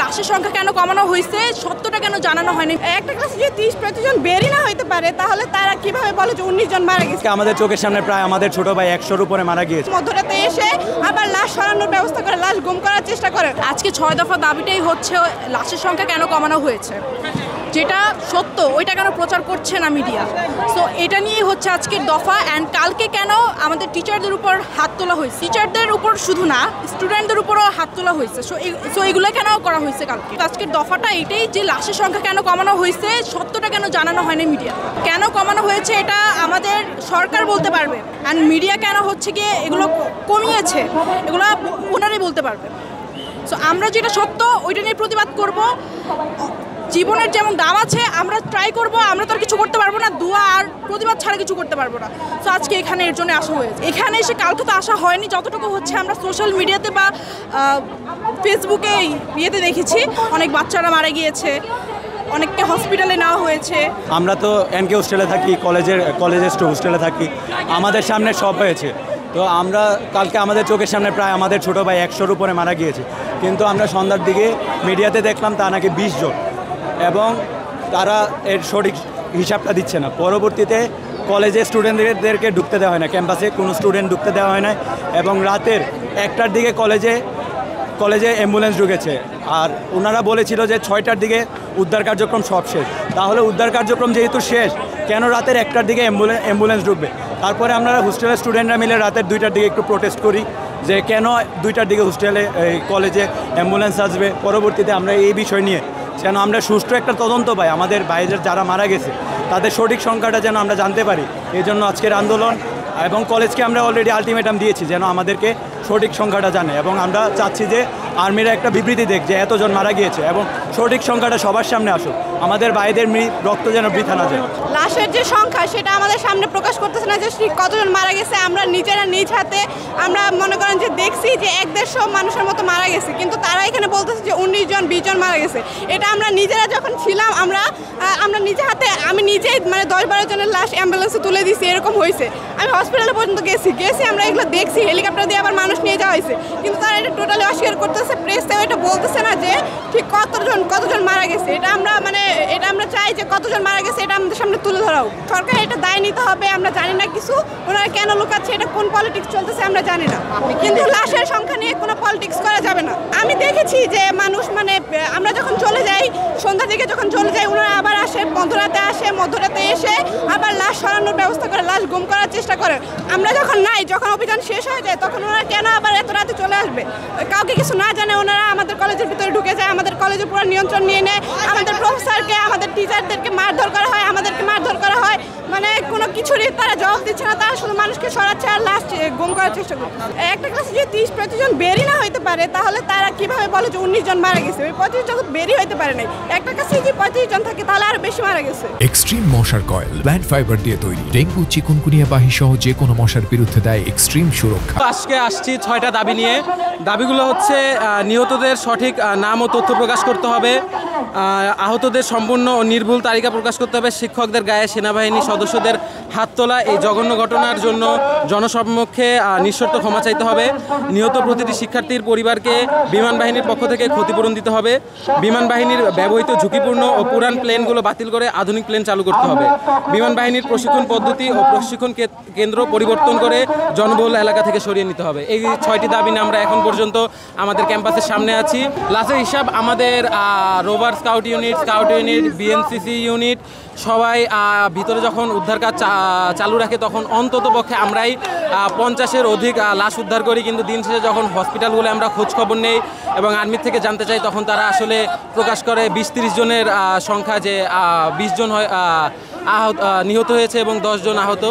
লাশের সংখ্যা কেন কমানো হয়েছে, সত্যটা কেন জানানো হয়নি। একটা ক্লাসে যদি 30-35 জন বেরই না হইতে পারে তাহলে তারা কিভাবে বলে যে 19 জন মারা গেছে। আমাদের চোখের সামনে প্রায় আমাদের ছোট ভাই 100-র উপরে মারা গিয়েছে। মধ্যরাতে এসে আবার লাশ সরানোর ব্যবস্থা করে, লাশ গুম করার চেষ্টা করে। আজকে 6 দফা দাবিটাই হচ্ছে লাশের সংখ্যা কেন কমানো হয়েছে, যেটা সত্য ওইটা কেন প্রচার করছে না মিডিয়া। সো এটা নিয়ে হচ্ছে আজকের দফা। অ্যান্ড কালকে কেন আমাদের টিচারদের উপর হাত তোলা হয়েছে, টিচারদের উপর শুধু না স্টুডেন্টদের উপরও হাত তোলা হয়েছে। সো এগুলো কেন করা হয়েছে কালকে। আজকের দফাটা এটাই যে লাশের সংখ্যা কেন কমানো হয়েছে, সত্যটা কেন জানানো হয়নি মিডিয়া। কেন কমানো হয়েছে এটা আমাদের সরকার বলতে পারবে, অ্যান্ড মিডিয়া কেন হচ্ছে গিয়ে এগুলো কমিয়েছে এগুলো ওনারাই বলতে পারবে। সো আমরা যেটা সত্য ওইটা নিয়ে প্রতিবাদ করব। জীবনের যেমন দাম আছে আমরা ট্রাই করব, আমরা তো আর কিছু করতে পারবো না, দোয়া আর প্রতিবাদ ছাড়া কিছু করতে পারবো না। সো আজকে এখানে এর জন্য আসা হয়েছে। এখানে এসে কালকে তো আসা হয়নি, যতটুকু হচ্ছে আমরা সোশ্যাল মিডিয়াতে বা ফেসবুকে ইয়েতে দেখেছি অনেক বাচ্চারা মারা গিয়েছে, অনেককে হসপিটালে নেওয়া হয়েছে। আমরা তো এনকে হোস্টেলে থাকি, কলেজের হোস্টেলে থাকি, আমাদের সামনে সব হয়েছে। তো আমরা কালকে আমাদের চোখের সামনে প্রায় আমাদের ছোট ভাই 100-র উপরে মারা গিয়েছে, কিন্তু আমরা সন্ধ্যার দিকে মিডিয়াতে দেখলাম তা নাকি 20 জন, এবং তারা এর সঠিক হিসাবটা দিচ্ছে না। পরবর্তীতে কলেজে স্টুডেন্টদেরকে ঢুকতে দেওয়া হয় না, ক্যাম্পাসে কোনো স্টুডেন্ট ঢুকতে দেওয়া হয় না, এবং রাতের 1টার দিকে কলেজে অ্যাম্বুলেন্স ঢুকেছে। আর ওনারা বলেছিল যে 6টার দিকে উদ্ধার কার্যক্রম সব শেষ। তাহলে উদ্ধার কার্যক্রম যেহেতু শেষ, কেন রাতের 1টার দিকে অ্যাম্বুলেন্স ঢুকবে? তারপরে আমরা হোস্টেলের স্টুডেন্টরা মিলে রাতের 2টার দিকে একটু প্রোটেস্ট করি যে কেন 2টার দিকে কলেজে অ্যাম্বুলেন্স আসবে। পরবর্তীতে আমরা এই বিষয় নিয়ে যেন আমরা সুষ্ঠু একটা তদন্ত পাই, আমাদের ভাইদের যারা মারা গেছে তাদের সঠিক সংখ্যাটা যেন আমরা জানতে পারি, এই জন্য আজকের আন্দোলন। এবং কলেজকে আমরা অলরেডি আলটিমেটাম দিয়েছি যেন আমাদেরকে সঠিক সংখ্যাটা জানে, এবং আমরা চাচ্ছি যে আর্মিরা একটা বিবৃতি দেখ যে এতজন মারা গিয়েছে এবং সঠিক সংখ্যাটা সবার সামনে আসুক, আমাদের ভাইদের রক্ত যেন বৃথা না যায়। লাশের যে সংখ্যা সেটা আমাদের সামনে প্রকাশ করতেছে না যে কতজন মারা গেছে। আমরা নিজেরা নিজ হাতে আমরা মনে করেন যে দেখছি যে 100-150 মানুষের মতো মারা গেছে, কিন্তু তারা এখানে বলতেছে যে 19 জন 20 জন মারা গেছে। এটা আমরা নিজেরা যখন ছিলাম আমরা নিজে হাতে আমি নিজেই মানে 10-12 জনের লাশ অ্যাম্বুলেন্সে তুলে দিয়েছি, এরকম হয়েছে। আমি হসপিটালে পর্যন্ত গেছি আমরা এগুলো দেখছি, হেলিকপ্টার দিয়ে আবার মানুষ নিয়ে যাওয়া হয়েছে, কিন্তু তারা এটা টোটালি অস্বীকার করতেছে। প্রেসেও এটা বলতেছে না যে ঠিক কতজন মারা গেছে। এটা আমরা চাই যে কতজন মারা গেছে এটা আমাদের সামনে তুলে ধরাও। সরকার এটা দায় নিতে হবে। আমরা জানি না কিছু, ওনারা কেন লুকাচ্ছে, এটা কোন পলিটিক্স চলতেছে আমরা জানি না, কিন্তু লাশের সংখ্যা নিয়ে কোনো পলিটিক্স করা যাবে না। আমি দেখেছি যে মানুষ মানে আমরা যখন চলে যাই, সন্ধ্যার দিকে যখন চলে যাই, ওনারা আবার আসে, মধ্যরাতে এসে আবার লাশ সরানোর ব্যবস্থা করে, লাশ গুম করার চেষ্টা করে। আমরা যখন অভিযান শেষ হয়ে যায় তখন ওনারা কেন আবার এত রাতে চলে আসবে? কাউকে কিছু না জানে ওনারা আমাদের কলেজের ভিতরে ঢুকে যায়, আমাদের কলেজের পুরো নিয়ন্ত্রণ নিয়ে নেয়, আমাদের প্রফেসরকে আমাদের টিচারদেরকে মারধর করা হয়, আমাদেরকে মারধর করা হয়, মানে কোনো কিছুরই তারা জবাব দিচ্ছে না, তারা শুধু মানুষকে সরাচ্ছে আর লাস্ট গুম করার চেষ্টা করছে। একটা ক্লাসে যদি 30-35 জন বেরই না হইতে পারে তাহলে তারা কিভাবে বলে যে 19 জন মারা গেছে? ওই 35 জন বেরই হইতে পারে নাই। একটা ক্লাসে যদি 35 জন থাকে তাহলে আরো বেশি মারা গেছে। এক্সট্রিম মশার কয়েল প্ল্যান্ট ফাইবার দিয়ে তৈরি, ডেঙ্গু চিকুনগুনিয়া বাহি সহ যে কোনো মশার বিরুদ্ধে দেয় এক্সট্রিম সুরক্ষা। আজকে আসছি 6টা দাবি নিয়ে। দাবিগুলো হচ্ছে নিহতদের সঠিক নাম ও তথ্য প্রকাশ করতে হবে, আহতদের সম্পূর্ণ ও নির্ভুল তালিকা প্রকাশ করতে হবে, শিক্ষকদের গায়ে সেনাবাহিনী সদস্যদের হাত তোলা এই জঘন্য ঘটনার জন্য জনসম্মুখে নিঃশর্ত ক্ষমা চাইতে হবে, নিহত প্রতিটি শিক্ষার্থীর পরিবারকে বিমান বাহিনীর পক্ষ থেকে ক্ষতিপূরণ দিতে হবে, বিমান বাহিনীর ব্যবহৃত ঝুঁকিপূর্ণ ও পুরান প্লেনগুলো বাতিল করে আধুনিক প্লেন চালু করতে হবে, বিমান বাহিনীর প্রশিক্ষণ পদ্ধতি ও প্রশিক্ষণ কেন্দ্র পরিবর্তন করে জনবহুল এলাকা থেকে সরিয়ে নিতে হবে। এই 6টি দাবি নিয়ে আমরা এখন পর্যন্ত আমাদের ক্যাম্পাসের সামনে আছি। লাশের হিসাব আমাদের rover scout unit, BNCC unit সবাই ভিতরে যখন উদ্ধার কাজ চালু রাখে তখন অন্তত পক্ষে আমরাই 50-এর অধিক লাশ উদ্ধার করি, কিন্তু দিন শেষে যখন হসপিটালগুলো আমরা খোঁজ খবর নেই এবং আর্মির থেকে জানতে চাই তখন তারা আসলে প্রকাশ করে 20-30 জনের সংখ্যা, যে 20 জন নিহত হয়েছে এবং 10 জন আহত।